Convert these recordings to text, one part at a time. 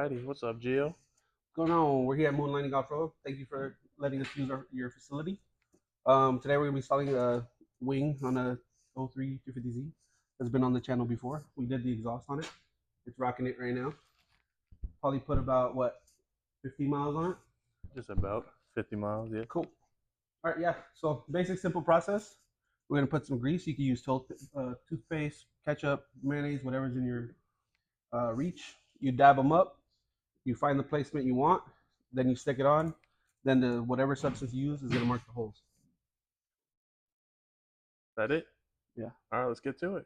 Alrighty, what's up, Gio? What's going on? We're here at Moonlighting Off-Road. Thank you for letting us use your facility. Today we're going to be installing a wing on a 350z that's been on the channel before. We did the exhaust on it. It's rocking it right now. Probably put about, what, 50 miles on it? Just about 50 miles, yeah. Cool. All right, yeah. So basic, simple process. We're going to put some grease. You can use toothpaste, ketchup, mayonnaise, whatever's in your reach. You dab them up. You find the placement you want. Then you stick it on. Then whatever substance you use is going to mark the holes. Is that it? Yeah. Alright, let's get to it.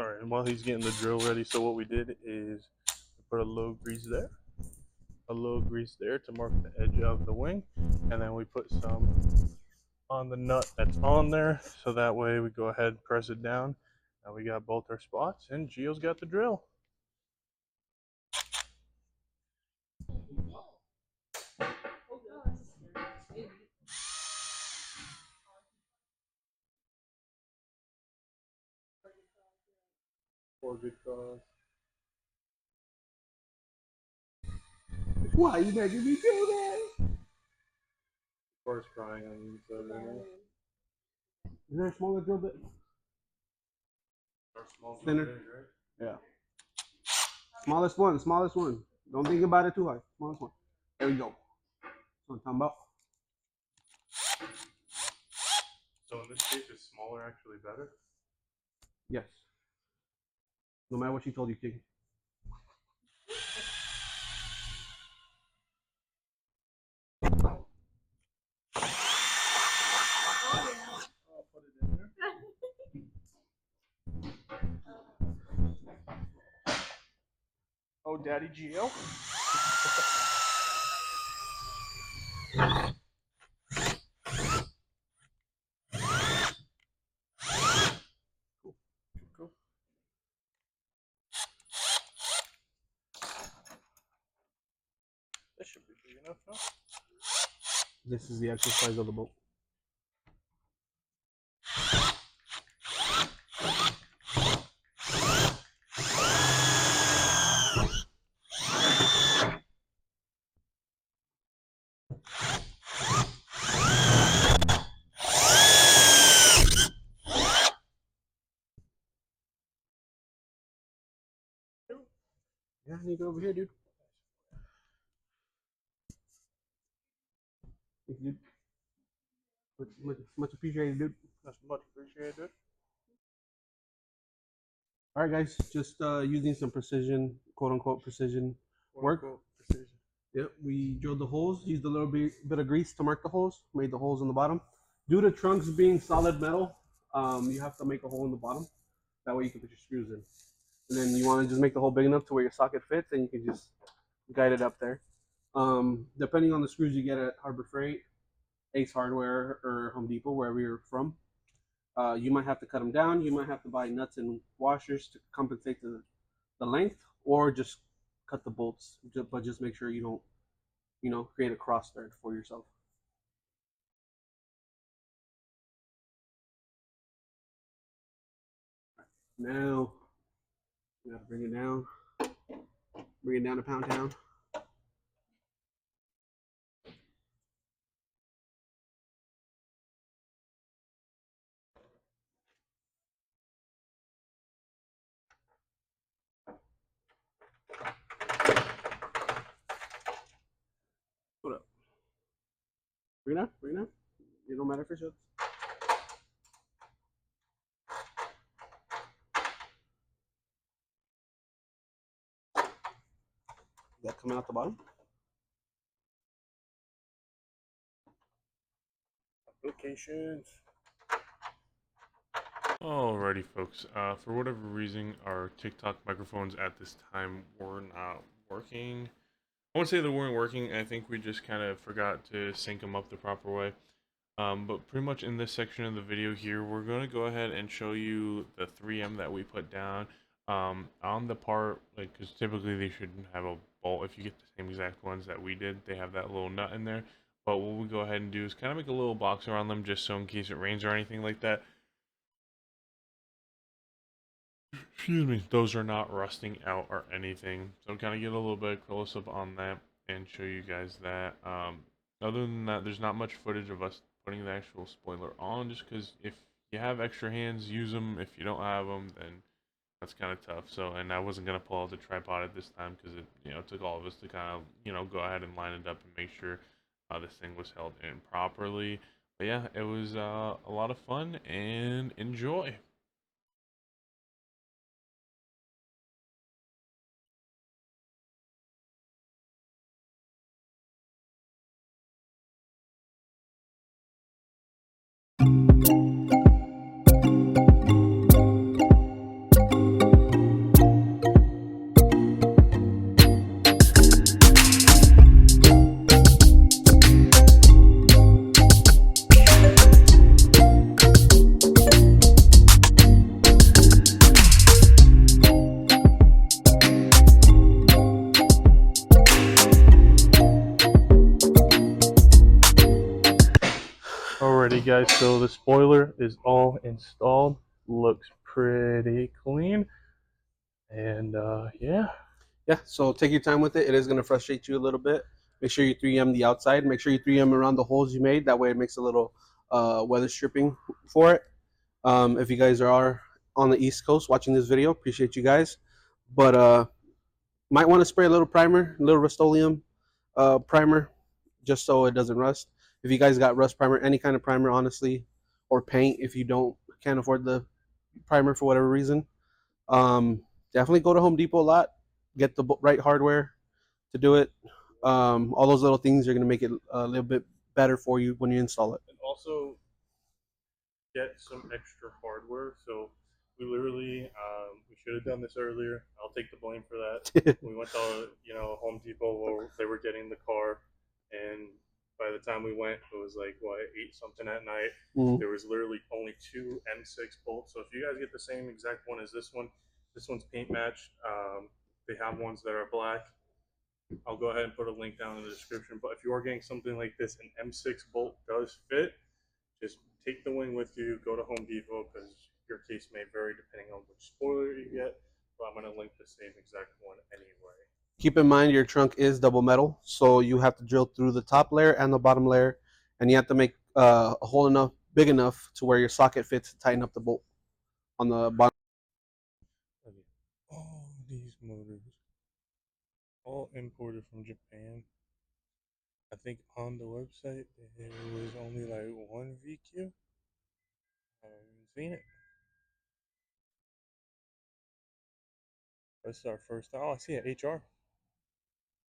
Alright, and while he's getting the drill ready, so what we did is put a little grease there. A little grease there to mark the edge of the wing. And then we put some on the nut that's on there. So that way we go ahead and press it down. Now we got both our spots, and Gio's got the drill. For a good cause. Why you making me do that? First crying on the inside. Is there a smaller drill bit? Our small Thinner. bit, right? Yeah. Smallest one, smallest one. Don't think about it too hard. Smallest one. There we go. That's what I'm talking about. So in this case, is smaller actually better? Yes. No matter what she told you, King. I'll put it in there. Oh, Daddy Gio. Cool. That should be big enough, no? This is the actual size of the boat. Yeah, you go over here, dude. Thank you, dude. Much appreciated, dude. That's much appreciated. All right, guys. Just using some precision, quote unquote precision work. Precision. Yep, we drilled the holes, used a little bit of grease to mark the holes, made the holes in the bottom. Due to trunks being solid metal, you have to make a hole in the bottom. That way you can put your screws in. And then you want to just make the hole big enough to where your socket fits, and you can just guide it up there. Depending on the screws you get at Harbor Freight, Ace Hardware, or Home Depot, wherever you're from, you might have to cut them down. You might have to buy nuts and washers to compensate the length, or just cut the bolts, but just make sure you don't, create a cross thread for yourself. Now, you gotta bring it down to Pound Town. Hold up. Bring it down. It don't matter if it shows. Is that coming out the bottom? Applications. Alrighty, folks. For whatever reason, our TikTok microphones at this time were not working. I won't say they weren't working. I think we just kind of forgot to sync them up the proper way. But pretty much in this section of the video here, we're going to go ahead and show you the 3M that we put down on the part, like, because typically they shouldn't have a bolt. If you get the same exact ones that we did, they have that little nut in there. But what we'll go ahead and do is kind of make a little box around them, just so in case it rains or anything like that, excuse me, those are not rusting out or anything. So kind of get a little bit close up on that and show you guys that. Other than that, there's not much footage of us putting the actual spoiler on, just because if you have extra hands, use them. If you don't have them, then that's kind of tough. So, and I wasn't gonna pull out the tripod at this time because it took all of us to kind of go ahead and line it up and make sure this thing was held in properly. But yeah, it was a lot of fun and enjoy. Alrighty guys, so the spoiler is all installed. Looks pretty clean. And yeah. Yeah, so take your time with it. It is going to frustrate you a little bit. Make sure you 3M the outside. Make sure you 3M around the holes you made. That way it makes a little weather stripping for it. If you guys are on the East Coast watching this video, appreciate you guys. But might want to spray a little primer, a little Rust-Oleum primer, just so it doesn't rust. If you guys got rust primer, any kind of primer, honestly, or paint, if you can't afford the primer for whatever reason, definitely go to Home Depot a lot. Get the right hardware to do it. All those little things are going to make it a little bit better for you when you install it. And also get some extra hardware. So we literally, we should have done this earlier. I'll take the blame for that. We went to, Home Depot where they were getting the car, and by the time we went, it was like what 8 something at night. There was literally only 2 M6 bolts. So if you guys get the same exact one as this one's paint matched. They have ones that are black. I'll go ahead and put a link down in the description. But if you are getting something like this, an M6 bolt does fit. Just take the wing with you. Go to Home Depot because your case may vary depending on which spoiler you get. But I'm going to link the same exact one anyway. Keep in mind your trunk is double metal, so you have to drill through the top layer and the bottom layer, and you have to make a hole big enough to where your socket fits to tighten up the bolt on the bottom. All these motors, all imported from Japan. I think on the website there was only like one VQ. I haven't seen it. This is our first. Oh, I see an HR.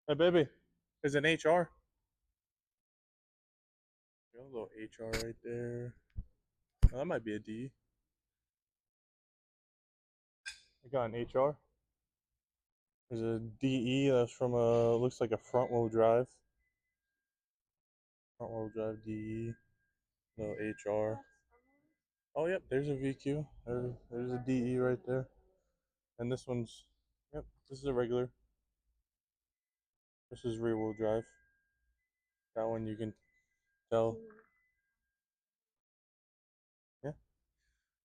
Hey, baby, there's an HR. Got a little HR right there. Oh, that might be a D. I got an HR. There's a DE that's from looks like a front wheel drive. Front wheel drive DE. Little HR. Oh, yep, there's a VQ. There's a DE right there. And this one's, yep, this is a regular. This is rear wheel drive. That one you can tell. Yeah,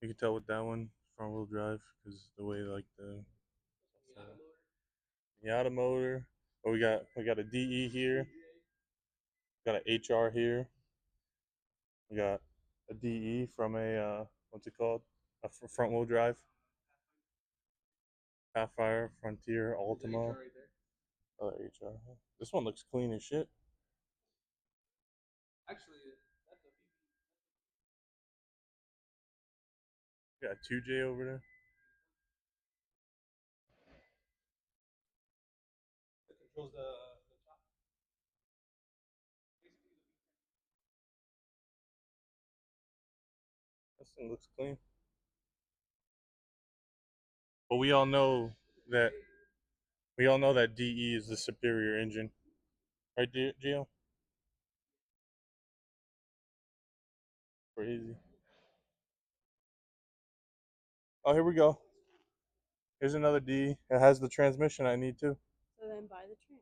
you can tell with that one front wheel drive because the way like the auto motor. But we got a DE here. Got an HR here. We got a DE from a what's it called? A front wheel drive. Pathfire, Frontier, Ultimo. Oh, HR. This one looks clean as shit. Actually, Got 2J over there. that controls the top. This thing looks clean. But we all know that DE is the superior engine, right, Gio? Crazy. Oh, here we go. Here's another D. It has the transmission I need too. So then buy the trans.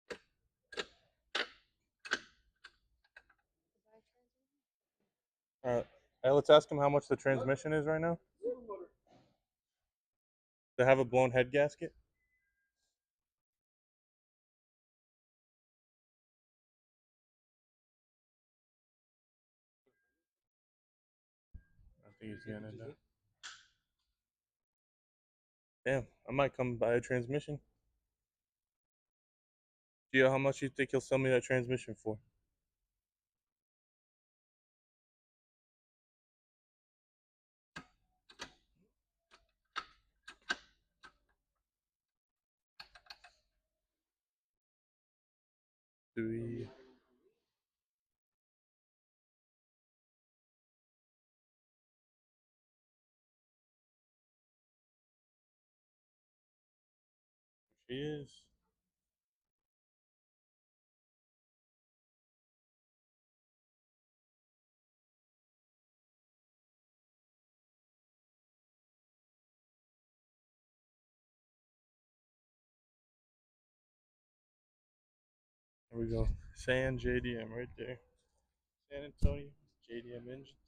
Buy trans. All right. Hey, let's ask him how much the transmission is right now. They have a blown head gasket. I think he's getting it now. Damn, I might come buy a transmission. Gio, how much you think he'll sell me that transmission for? Do we? She is. There we go. San JDM right there. San Antonio JDM engine.